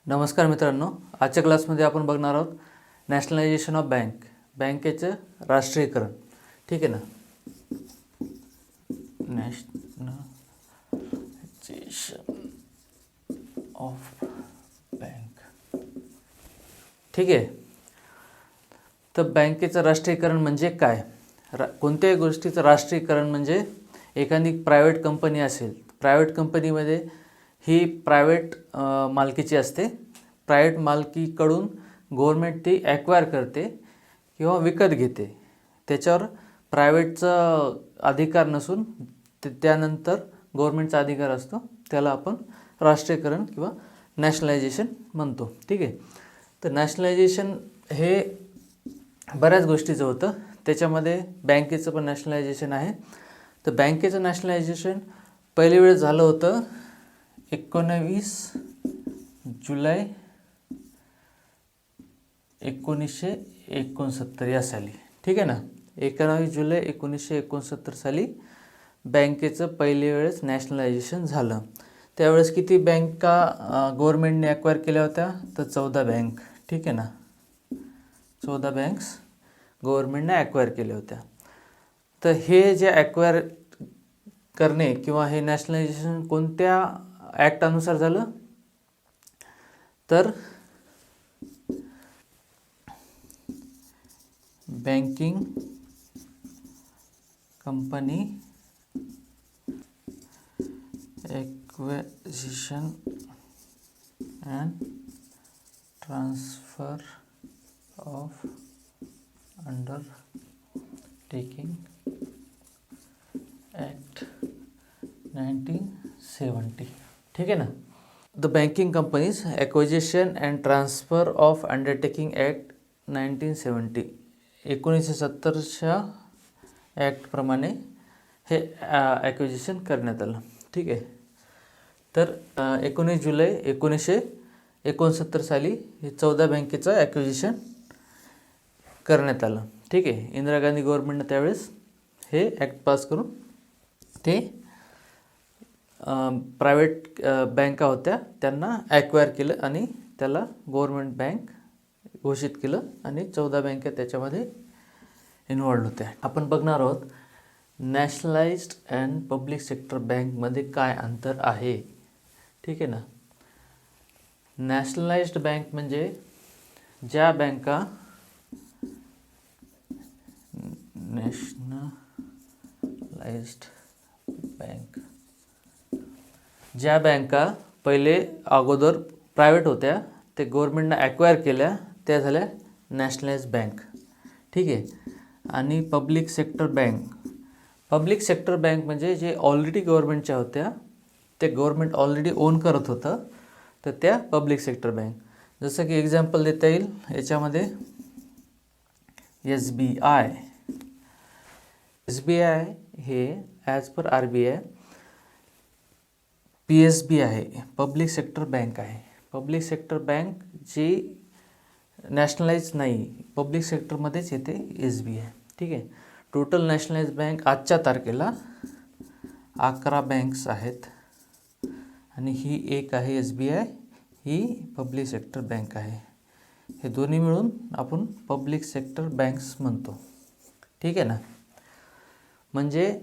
नमस्कार मित्रांनो, आजच्या क्लासमध्ये आपण बघणार आहोत नॅशनलायझेशन ऑफ बँकेचं राष्ट्रीयकरण. ठीक आहे ना. Nationalisation of bank. ठीक आहे. तर बँकेचं राष्ट्रीयकरण म्हणजे काय? कोणत्याही गोष्टीचं राष्ट्रीयकरण म्हणजे एखादी प्रायव्हेट कंपनी असेल, प्रायव्हेट कंपनीमध्ये ही प्रायव्हेट मालकीची असते. प्रायव्हेट मालकीकडून गव्हर्मेंट ती ॲक्वायर करते किंवा विकत घेते. त्याच्यावर प्रायव्हेटचा अधिकार नसून त्यानंतर गव्हर्मेंटचा अधिकार असतो. त्याला आपण राष्ट्रीयकरण किंवा नॅशनलायझेशन म्हणतो. ठीक आहे. तर नॅशनलायझेशन हे बऱ्याच गोष्टीचं होतं. त्याच्यामध्ये बँकेचं पण नॅशनलायझेशन आहे. तर बँकेचं नॅशनलायझेशन पहिली वेळ झालं होतं 19 जुलै 1969 या साली. ठीक आहे ना. 19 जुलै 1969 साली बँकेचं पहिली वेळेस नॅशनलायझेशन झालं. त्यावेळेस किती बँका गव्हर्मेंटने ॲक्वायर केल्या होत्या? तर 14 बँक. ठीक आहे ना. 14 बँक्स गव्हर्मेंटने ॲक्वायर केल्या होत्या. तर हे जे ॲक्वायर करणे किंवा हे नॅशनलायझेशन कोणत्या ॲक्टनुसार झालं? तर banking company acquisition and transfer of undertaking act 1970. ठीक आहे ना. The banking companies acquisition and transfer of undertaking act 1970. 1970च्या ॲक्टप्रमाणे हे ॲक्विजिशन करण्यात आलं. ठीक आहे. तर 19 जुलै 1969 साली हे 14 बँकेचं ॲक्विजिशन करण्यात आलं. ठीक आहे. इंदिरा गांधी गव्हर्नमेंटनं त्यावेळेस हे ॲक्ट पास करून ते प्रायव्हेट बँका होत्या त्यांना ॲक्वायर केलं आणि त्याला गव्हर्नमेंट बँक घोषित केलं आणि 14 बँका त्याच्यामध्ये इन्व्हॉल्ड होत्या. आपण बघणार आहोत नॅशनलाइज्ड अँड पब्लिक सेक्टर बँकमध्ये काय अंतर आहे. ठीक आहे ना. नॅशनलाइज्ड बँक म्हणजे ज्या बँका नॅशनलाइज्ड बँक ज्या बँका पहिले अगोदर प्रायव्हेट होत्या, ते गव्हर्नमेंटनं ॲक्वायर केल्या, त्या झाल्या नॅशनलाइज्ड बँक. ठीक आहे. आणि पब्लिक सेक्टर बँक म्हणजे जे ऑलरेडी गव्हर्नमेंटच्या होत्या, ते गव्हर्नमेंट ऑलरेडी ओन करत होतं, तर त्या पब्लिक सेक्टर बँक. जसं की एक्झाम्पल देता येईल याच्यामध्ये SBI हे ॲज पर RBI PSB आहे, पब्लिक सेक्टर बँक आहे. पब्लिक सेक्टर बँक जी नॅशनलाइज नाही, पब्लिक सेक्टरमध्येच येते SBI. ठीक आहे. टोटल नॅशनलाइज बँक आजच्या तारखेला 11 बँक्स आहेत आणि ही एक आहे SBI, ही पब्लिक सेक्टर बँक आहे. हे दोन्ही मिळून आपण पब्लिक सेक्टर बँक्स म्हणतो. ठीक आहे ना. म्हणजे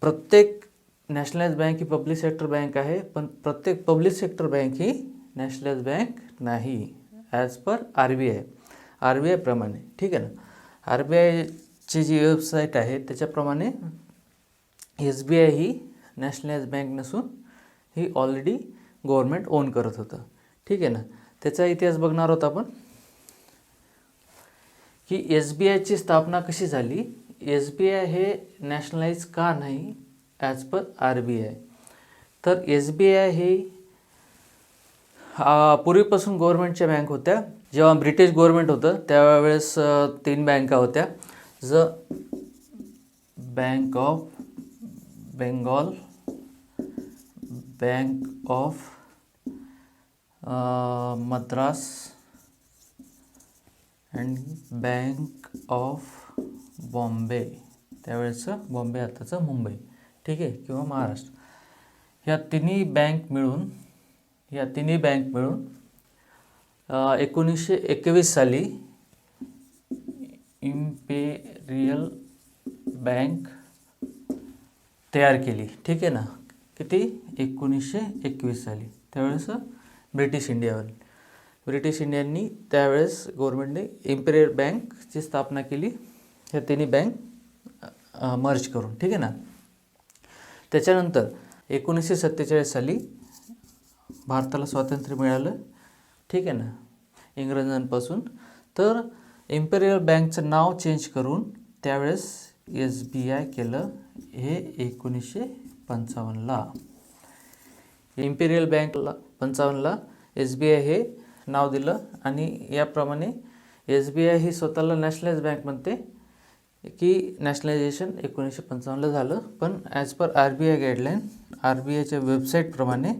प्रत्येक नॅशनलाइज बँक ही पब्लिक सेक्टर बँक आहे, पण प्रत्येक पब्लिक सेक्टर बँक ही नॅशनलाइज बँक नाही, ॲज पर RBI प्रमाणे. ठीक आहे ना. RBIची जी वेबसाईट आहे त्याच्याप्रमाणे SBI ही नॅशनलाइज बँक नसून ही ऑलरेडी गव्हर्नमेंट ओन करत होतं. ठीक आहे ना. त्याचा इतिहास बघणार आहोत आपण की SBIची स्थापना कशी झाली. SBI हे नॅशनलाइज का नाही ॲज पर RBI. तर SBI ही पूर्वीपासून गव्हर्नमेंटच्या बँक होत्या. जेव्हा ब्रिटिश गव्हर्नमेंट होतं त्यावेळेस 3 बँका होत्या. Bank of Bengal, bank of Madras and bank of Bombay. त्यावेळेसचं बॉम्बे आताचं मुंबई. ठीक आहे, किंवा महाराष्ट्र. ह्या तिन्ही बँक मिळून या तिन्ही बँक मिळून 1921 साली इम्पेरियल बँक तयार केली. ठीक आहे ना. किती? 1921 साली. त्यावेळेस ब्रिटिश इंडियांनी त्यावेळेस गव्हर्नमेंटने इम्पेरियल बँकची स्थापना केली, ह्या तिन्ही बँक मर्ज करून. ठीक आहे ना. त्याच्यानंतर 1947 साली भारताला स्वातंत्र्य मिळालं. ठीक आहे ना, इंग्रजांपासून. तर इम्पेरियल बँकचं नाव चेंज करून त्यावेळेस SBI केलं. हे 1955ला. इम्पेरियल बँकला 55ला SBI हे नाव दिलं. आणि याप्रमाणे SBI ही स्वतःला नॅशनलाइज बँक म्हणते की नॅशनलायझेशन 1955ला झालं. पण ॲज पर RBI गाईडलाईन, RBIच्या वेबसाईटप्रमाणे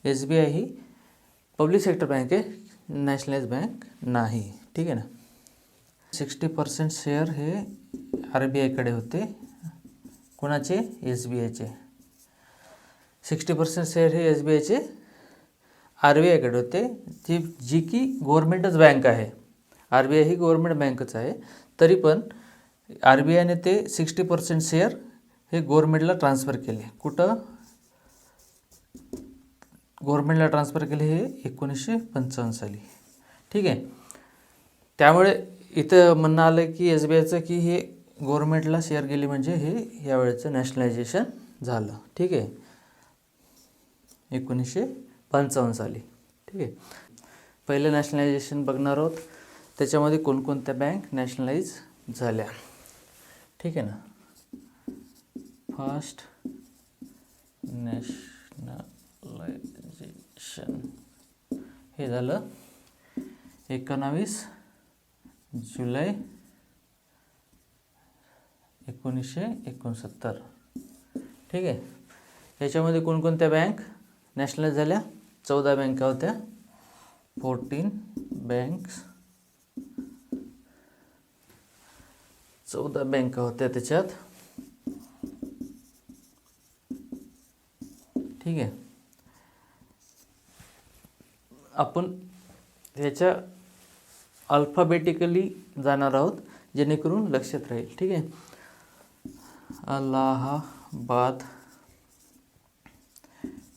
SBI ही पब्लिक सेक्टर बँक आहे, नॅशनलाइज बँक नाही. ठीक आहे ना. 60% शेअर हे RBIकडे होते. कोणाचे? SBIचे. 60% शेअर हे SBIचे RBIकडे होते, जी की गव्हर्नमेंटच बँक आहे. RBI ही गव्हर्नमेंट बँकच आहे. तरी पण RBIने ते 60% शेअर हे गव्हर्नमेंटला ट्रान्सफर केले. कुठं? गव्हर्नमेंटला ट्रान्सफर केले हे 1955 साली. ठीक आहे. त्यामुळे इथं म्हणणं आलं की SBIचं की हे गव्हर्नमेंटला शेअर गेली म्हणजे हे यावेळेचं नॅशनलायझेशन झालं. ठीक आहे, 1955 साली. ठीक आहे. पहिलं नॅशनलायझेशन बघणार आहोत. त्याच्यामध्ये कोणकोणत्या बँक नॅशनलाइज झाल्या. ठीक आहे ना. फर्स्ट नॅशनलायझेशन हे झालं 19 जुलै 1969. ठीक आहे. याच्यामध्ये कोणकोणत्या बँक नॅशनलाइज झाल्या? 14 बँका होत्या. 14 बँक्स, 14 बँका होत्या त्याच्यात. ठीक आहे. आपण ह्याच्या अल्फाबेटिकली जाणार आहोत जेणेकरून लक्षात राहील. ठीक आहे. अलाहाबाद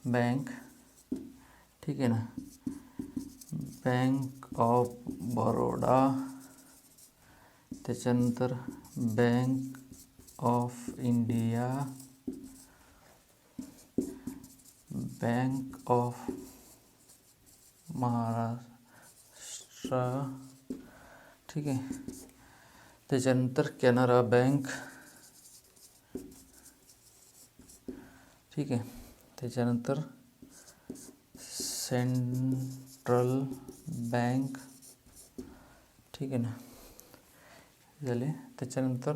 बँक. ठीक आहे ना. Bank of Baroda. त्याच्यानंतर bank of India, bank of Maharashtra. ठीक आहे. त्याच्यानंतर कॅनरा बँक. ठीक आहे. त्याच्यानंतर सेंट्रल बँक. ठीक आहे ना, झाले. त्याच्यानंतर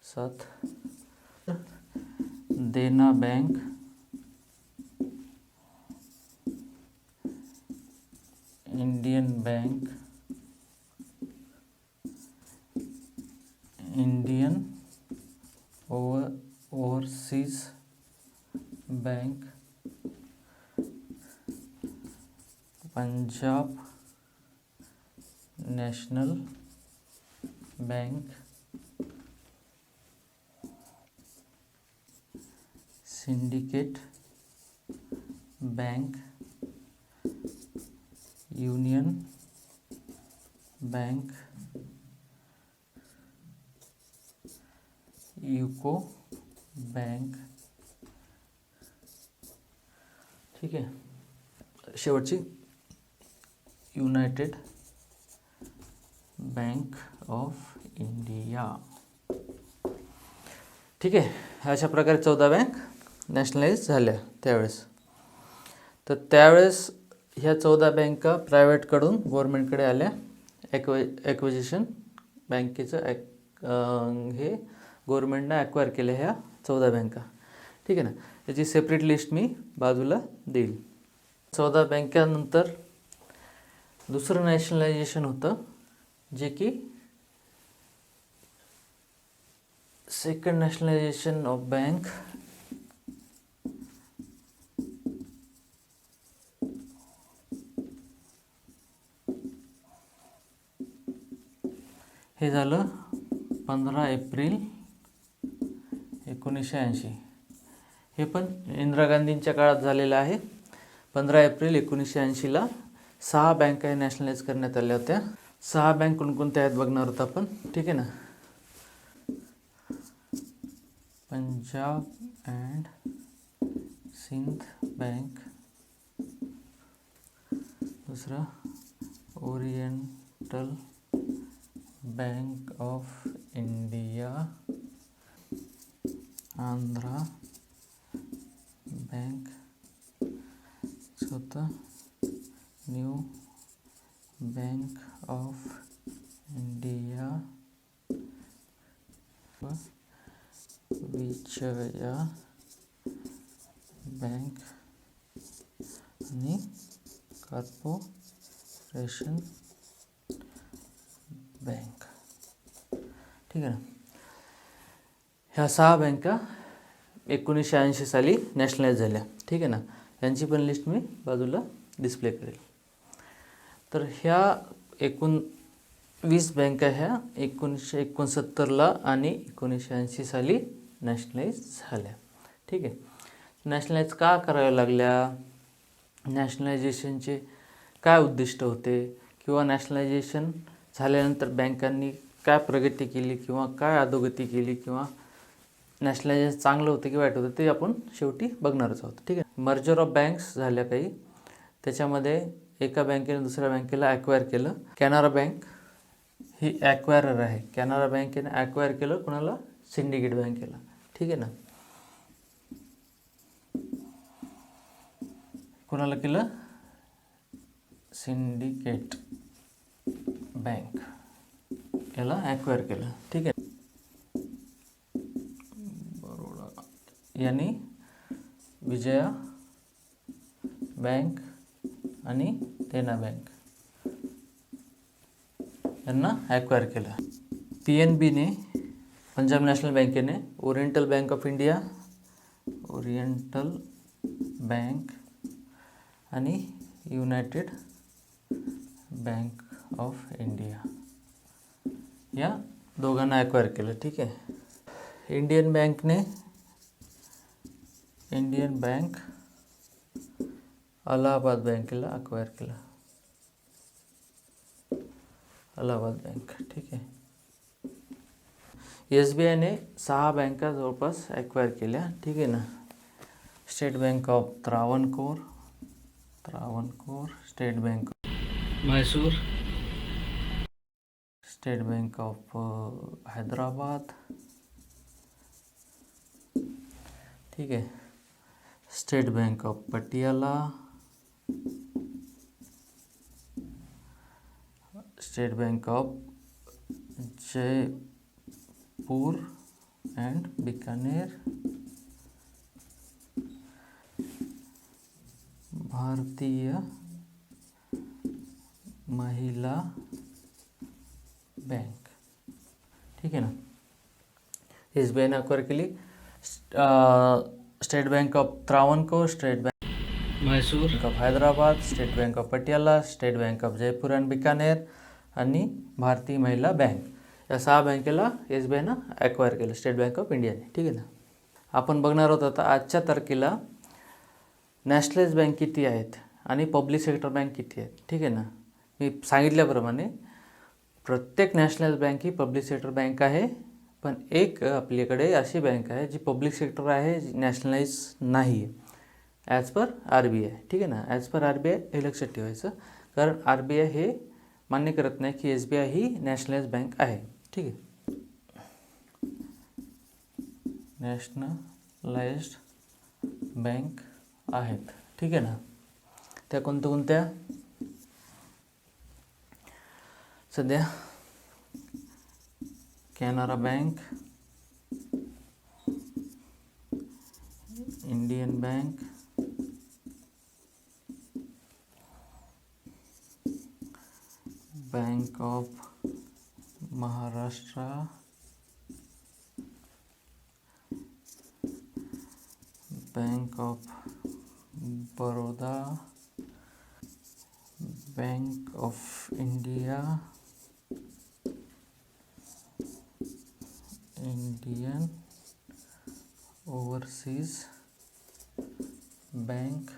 7 Dena bank, Indian bank, Indian overseas bank, Punjab national bank, syndicate bank, union bank, UCO bank. ठीक आहे. शेवटची युनायटेड बँक ऑफ इंडिया. ठीक आहे. अशा प्रकारे 14 बँक नॅशनलाइज झाल्या त्यावेळेस. तर त्यावेळेस ह्या 14 बँका प्रायव्हेटकडून गव्हर्नमेंटकडे आल्या. ॲक्विजिशन बँकेचं हे गव्हर्नमेंटनं ॲक्वायर केल्या ह्या 14 बँका. ठीक आहे ना. याची सेपरेट लिस्ट मी बाजूला देईल. 14 बँकानंतर दुसरं नॅशनलायझेशन होतं, जे की सेकंड नॅशनलायझेशन ऑफ बँक. हे झालं 15 एप्रिल 1980. हे पण इंदिरा गांधींच्या काळात झालेलं आहे. 15 एप्रिल 1980ला 6 बँका नॅशनलाइज करण्यात आल्या होत्या. 6 बँक कोणकोणत्या आहेत बघणार होता आपण, ठीक आहे ना. पंजाब अँड सिंध बँक, दुसरं oriental bank of India, Andhra bank, चौथं new bank of India, Vijaya bank आणि कॉर्पोरेशन बँक, ठीक आहे ना. ह्या 6 बँका 1980 साली नॅशनलाइज झाल्या, ठीक आहे ना. यांची पण लिस्ट मी बाजूला डिस्प्ले करेल. तर ह्या एकूण 20 बँका ह्या 1969ला आणि 1980 साली नॅशनलाइज झाल्या, ठीक आहे. नॅशनलाइज का कराव्या लागल्या, नॅशनलायझेशनचे काय उद्दिष्ट होते, किंवा नॅशनलायझेशन झाल्यानंतर बँकांनी काय प्रगती केली किंवा काय अधोगती केली, किंवा नॅशनलायझेशन चांगलं होतं की वाईट होतं, ते आपण शेवटी बघणारच आहोत, ठीक आहे. मर्जर ऑफ बँक्स झाल्या काही, त्याच्यामध्ये एका बँकेने दुसऱ्या बँकेला ॲक्वायर केलं. कॅनरा बँक ही ॲक्वायरर आहे. कॅनरा बँकेने ॲक्वायर केलं कोणाला, सिंडिकेट बँकेला, ठीक आहे ना. कोणाला केलं, सिंडिकेट बँक याला ॲक्वायर केलं, ठीक आहे. बरोडा यांनी विजया बँक आणि देना बँक यांना ॲक्वायर केलं. PNBने, पंजाब नॅशनल बँकेने oriental bank of India, oriental bank आणि युनायटेड बँक ऑफ इंडिया या दोघांना ॲक्वायर केलं, ठीक आहे. इंडियन बँकने, इंडियन बँक अलाहाबाद बँकेला ॲक्वायर केलं, अलाहाबाद बँक, ठीक आहे. SBIने 6 बँका जवळपास ॲक्वायर केल्या, ठीक आहे ना. State bank of Travancore, state bank Mysore, state bank of Hyderabad, ठीक आहे. State bank of Patiala, state bank of Jaipur and Bikaner, भारतीय महिला बँक, ठीक आहे ना. SBIने ॲक्वायर केली. State bank of Travancore, state bank Mysore, bank of Hyderabad, state bank of Patiala, state bank of Jaipur and Bikaner आणि भारतीय महिला बँक या 6 बँकेला SBIनं ॲक्वायर केलं स्टेट बँक ऑफ इंडियाने, ठीक आहे ना. आपण बघणार आहोत आता आजच्या तारखेला नॅशनलाइज बँक किती आहेत आणि पब्लिक सेक्टर बँक किती आहेत, ठीक आहे ना. मी सांगितल्याप्रमाणे प्रत्येक नॅशनलाइज बँक ही पब्लिक सेक्टर बँक आहे, पण एक आपल्याकडे अशी बँक आहे जी पब्लिक सेक्टर आहे, जी नॅशनलाइज नाही आहे, ॲज पर RBI, ठीक आहे ना. ॲज पर RBI हे लक्षात ठेवायचं, कारण RBI हे मान्य करत नाही की SBI ही नॅशनलाइज बँक आहे, ठीक आहे. नॅशनलाइज्ड बँक आहेत, ठीक आहे ना. त्या कोणत्या सध्या Canara bank, Indian bank, bank of Maharashtra, bank of Baroda, bank of India, Indian overseas bank,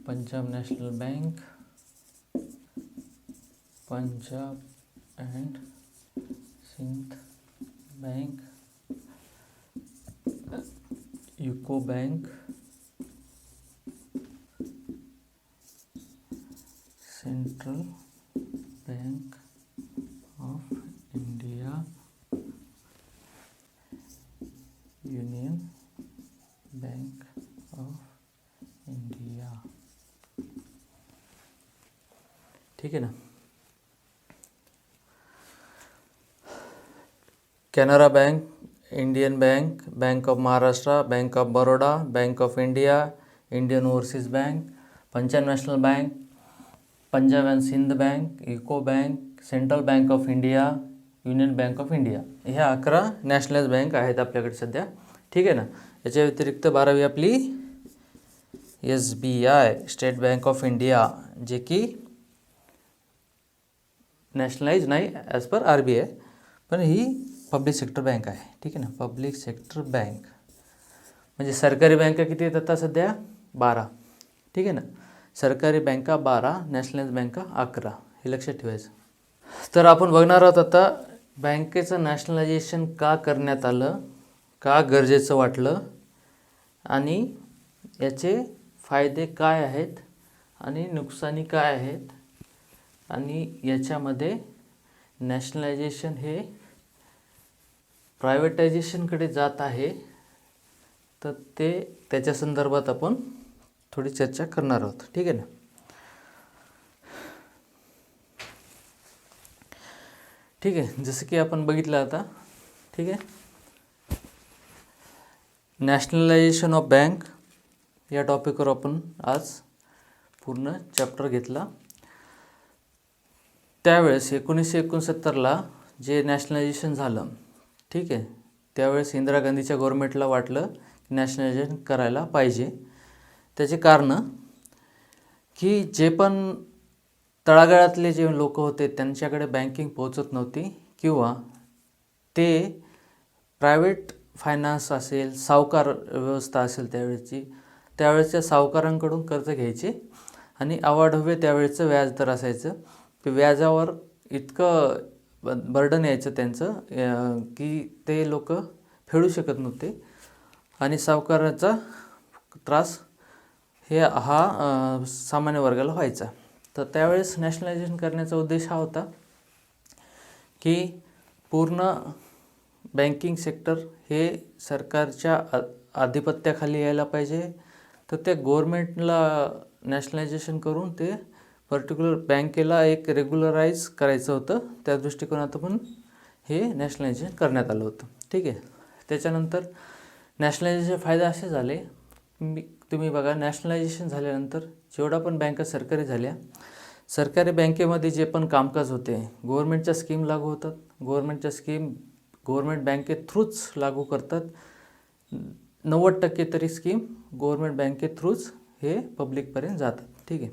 Punjab national bank, Punjab and Sind bank, UCO bank, central bank of India, union bank of India. ठीक आहे ना. Canara bank, Indian bank, bank of Maharashtra, bank of Baroda, bank of India, Indian overseas bank, Punjab national bank, Punjab and Sind bank, UCO bank, central bank of India, union bank of India. ह्या 11 nationalise bank आहेत आपल्याकडे सध्या. ठीक आहे ना. याच्या व्यतिरिक्त 12वी आपली SBI, state bank of India, जे की नॅशनलाइज नाही ॲज पर RBI, पण ही पब्लिक सेक्टर बँक आहे. ठीक आहे ना. पब्लिक सेक्टर बँक म्हणजे सरकारी बँका किती आहेत आता सध्या? 12. ठीक आहे ना. सरकारी बँका 12, नॅशनलाइज बँका 11, हे लक्षात ठेवायचं. तर आपण बघणार आहोत आता बँकेचं नॅशनलायझेशन का करण्यात आलं, का गरजेचं वाटलं, आणि याचे फायदे काय आहेत आणि नुकसानी काय आहेत, आणि याच्यामध्ये नॅशनलायझेशन हे प्रायव्हेटायझेशनकडे जात आहे, तर त्याच्या संदर्भात आपण थोडी चर्चा करणार आहोत. ठीक आहे ना. ठीक आहे. जसं की आपण बघितलं आता. ठीक आहे. नॅशनलायझेशन ऑफ बँक या टॉपिकवर आपण आज पूर्ण चॅप्टर घेतला. त्यावेळेस 1969ला जे नॅशनलायझेशन झालं, ठीक आहे, त्यावेळेस इंदिरा गांधीच्या गव्हर्नमेंटला वाटलं की नॅशनलायझेशन करायला पाहिजे. त्याचे कारणं की जे पण तळागाळातले जे लोक होते त्यांच्याकडे बँकिंग पोहोचत नव्हती, किंवा ते प्रायव्हेट फायनान्स असेल, सावकार व्यवस्था असेल त्यावेळेच्या सावकारांकडून कर्ज घ्यायचे, आणि अवाढव्य त्यावेळेचं व्याजदर असायचं. ते व्याजावर इतकं बर्डन यायचं त्यांचं की ते लोक फेडू शकत नव्हते, आणि सावकाराचा त्रास हा सामान्य वर्गाला व्हायचा. तर त्यावेळेस नॅशनलायझेशन करण्याचा उद्देश हा होता की पूर्ण बँकिंग सेक्टर हे सरकारच्या आधिपत्याखाली यायला पाहिजे. तर त्या गव्हर्मेंटला नॅशनलायझेशन करून ते पर्टिक्युलर बँकेला एक रेग्युलराईज करायचं होतं. त्या दृष्टिकोनातून पण हे नॅशनलायझेशन करण्यात आलं होतं. ठीक आहे. त्याच्यानंतर नॅशनलायझेशनचे फायदे असे झाले, तुम्ही बघा, नॅशनलायझेशन झाल्यानंतर जेवढा पण बँका सरकारी झाल्या, सरकारी बँकेमध्ये जे पण कामकाज होते, गव्हर्मेंटच्या स्कीम लागू होतात. गव्हर्मेंटच्या स्कीम गव्हर्मेंट बँके थ्रूच लागू करतात. 90% तरी स्कीम गव्हर्मेंट बँके थ्रूच हे पब्लिकपर्यंत जातात. ठीक आहे.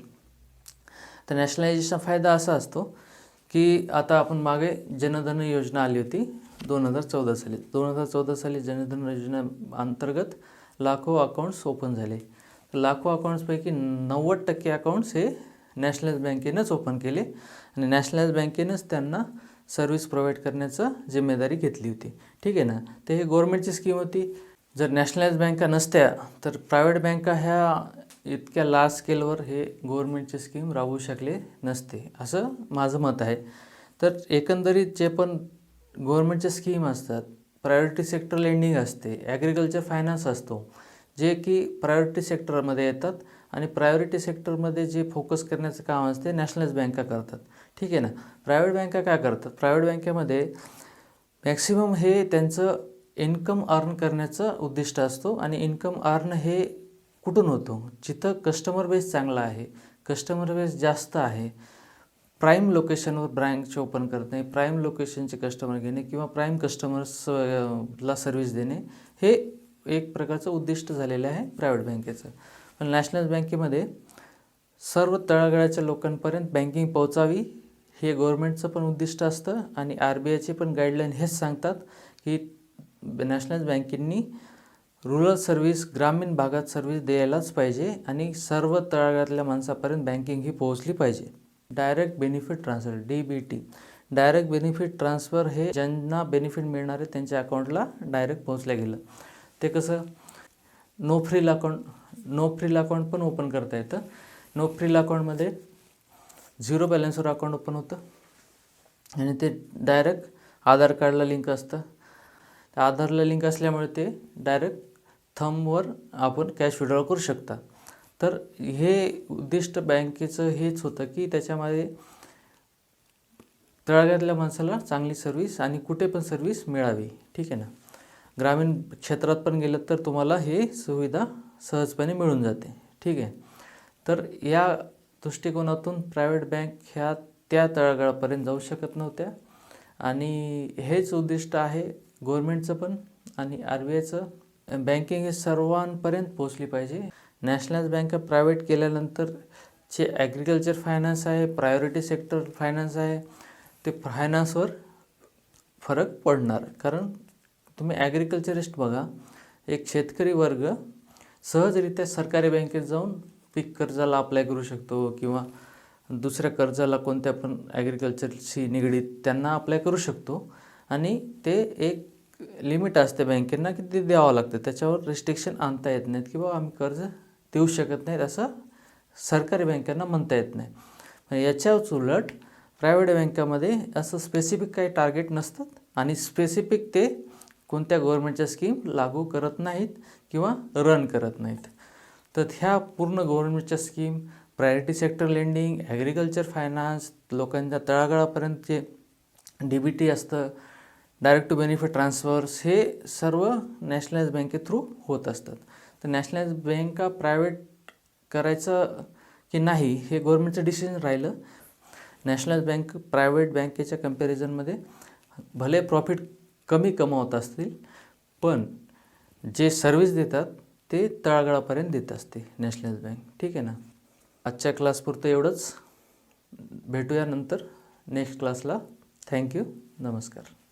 तर नॅशनलायझेशनचा फायदा असा असतो की आता आपण मागे जनधन योजना आली होती 2014 साली. 2014 साली जनधन योजना अंतर्गत लाखो अकाउंट्स ओपन झाले. लाखो अकाउंट्सपैकी 90% अकाउंट्स हे नॅशनलाइज बँकेनंच ओपन केले, आणि नॅशनलाइज बँकेनंच त्यांना सर्व्हिस प्रोव्हाइड करण्याचं जिम्मेदारी घेतली होती. ठीक आहे ना. तर हे गव्हर्मेंटची स्कीम होती. जर नॅशनलाइज बँका नसत्या तर प्रायव्हेट बँका ह्या इतक्या लार्ज स्केलवर हे गव्हर्मेंटची स्कीम राबवू शकले नसते, असं माझं मत आहे. तर एकंदरीत जे पण गव्हर्मेंटच्या स्कीम असतात, प्रायोरिटी सेक्टर लेंडिंग असते, ॲग्रिकल्चर फायनान्स असतो, जे की प्रायोरिटी सेक्टरमध्ये येतात, आणि प्रायोरिटी सेक्टरमध्ये जे फोकस करण्याचं काम असते नॅशनलाइज बँका करतात. ठीक आहे ना. प्रायव्हेट बँका काय करतात? प्रायव्हेट बँकेमध्ये मॅक्सिमम हे त्यांचं इन्कम अर्न करण्याचा उद्दिष्ट असतो, आणि इन्कम अर्न हे कुठून होतो? जिथं कस्टमर बेस चांगला आहे, कस्टमर बेस जास्त आहे, प्राईम लोकेशनवर ब्रँच ओपन करणे, प्राईम लोकेशनचे कस्टमर घेणे, किंवा प्राईम कस्टमर्सला सर्व्हिस देणे, हे एक प्रकारचं उद्दिष्ट झालेलं आहे प्रायव्हेट बँकेचं. पण नॅशनलाइज बँकेमध्ये सर्व तळागाळाच्या लोकांपर्यंत बँकिंग पोहोचावी हे गव्हर्नमेंटचं पण उद्दिष्ट असतं आणि RBIचे पण गाईडलाईन हेच सांगतात की नॅशनल बँकेंनी रुरल सर्व्हिस, ग्रामीण भागात सर्व्हिस द्यायलाच पाहिजे आणि सर्व तळागाळातल्या माणसापर्यंत बँकिंग ही पोहोचली पाहिजे. Direct benefit transfer DBT, direct benefit transfer हे ज्यांना बेनिफिट मिळणार आहे त्यांच्या अकाउंटला डायरेक्ट पोहोचल्या गेलं. ते कसं, नो फ्रिल अकाउंट पण ओपन करता येतं. नो फ्रिल अकाउंटमध्ये 0 बॅलन्सवर अकाउंट ओपन होतं आणि ते डायरेक्ट आधार कार्डला लिंक असतं. त्या आधारला लिंक असल्यामुळे ते डायरेक्ट थंबवर आपण कॅश विड्रॉल करू शकता. तर हे उद्दिष्ट बँकेचं हेच होतं की त्याच्यामध्ये तळागाळातल्या माणसाला चांगली सर्व्हिस आणि कुठे पण सर्व्हिस मिळावी. ठीक आहे ना. ग्रामीण क्षेत्रात पण गेलं तर तुम्हाला हे सुविधा सहजपणे मिळून जाते. ठीक आहे. तर या दृष्टिकोनातून प्रायव्हेट बँक ह्या त्या तळागाळापर्यंत जाऊ शकत नव्हत्या आणि हेच उद्दिष्ट आहे गव्हर्नमेंटचं पण आणि RBIचं. बँकिंग हे सर्वांपर्यंत पोचली पाहिजे. नॅशनल बँका प्रायव्हेट केल्यानंतर जे ॲग्रिकल्चर फायनान्स आहे, प्रायोरिटी सेक्टर फायनान्स आहे, ते फायनान्सवर फरक पडणार. कारण तुम्ही ॲग्रिकल्चरिस्ट बघा, एक शेतकरी वर्ग सहजरित्या सरकारी बँकेत जाऊन पीक कर्जाला अप्लाय करू शकतो किंवा दुसऱ्या कर्जाला कोणत्या पण ॲग्रिकल्चरशी निगडीत त्यांना अप्लाय करू शकतो आणि ते एक लिमिट असते बँकेंना की ते द्यावं लागतं. त्याच्यावर रिस्ट्रिक्शन आणता येत नाहीत की बाबा आम्ही कर्ज देऊ शकत नाहीत असं सरकारी बँकांना म्हणता येत नाही. पण याच्याच उलट प्रायव्हेट बँकामध्ये असं स्पेसिफिक काही टार्गेट नसतात आणि स्पेसिफिक ते कोणत्या गव्हर्नमेंटच्या स्कीम लागू करत नाहीत किंवा रन करत नाहीत. तर ह्या पूर्ण गव्हर्नमेंटच्या scheme, priority sector lending, agriculture finance, लोकांच्या तळागाळापर्यंत जे DBT असतं, डायरेक्ट टू बेनिफिट ट्रान्सफर्स, हे सर्व नॅशनलाइज बँके थ्रू होत असतात. तर नॅशनलाइज बँका प्रायव्हेट करायचं की नाही हे गव्हर्नमेंटचं डिसिजन राहिलं. नॅशनलाइज बँक प्रायव्हेट बँकेच्या कम्पॅरिझनमध्ये भले प्रॉफिट कमी कमावत असतील पण जे सर्व्हिस देतात ते तळागाळापर्यंत देत असते नॅशनलाइज बँक. ठीक आहे ना. आजच्या क्लासपुरतं एवढंच. भेटूया नंतर नेक्स्ट क्लासला. थँक्यू. नमस्कार.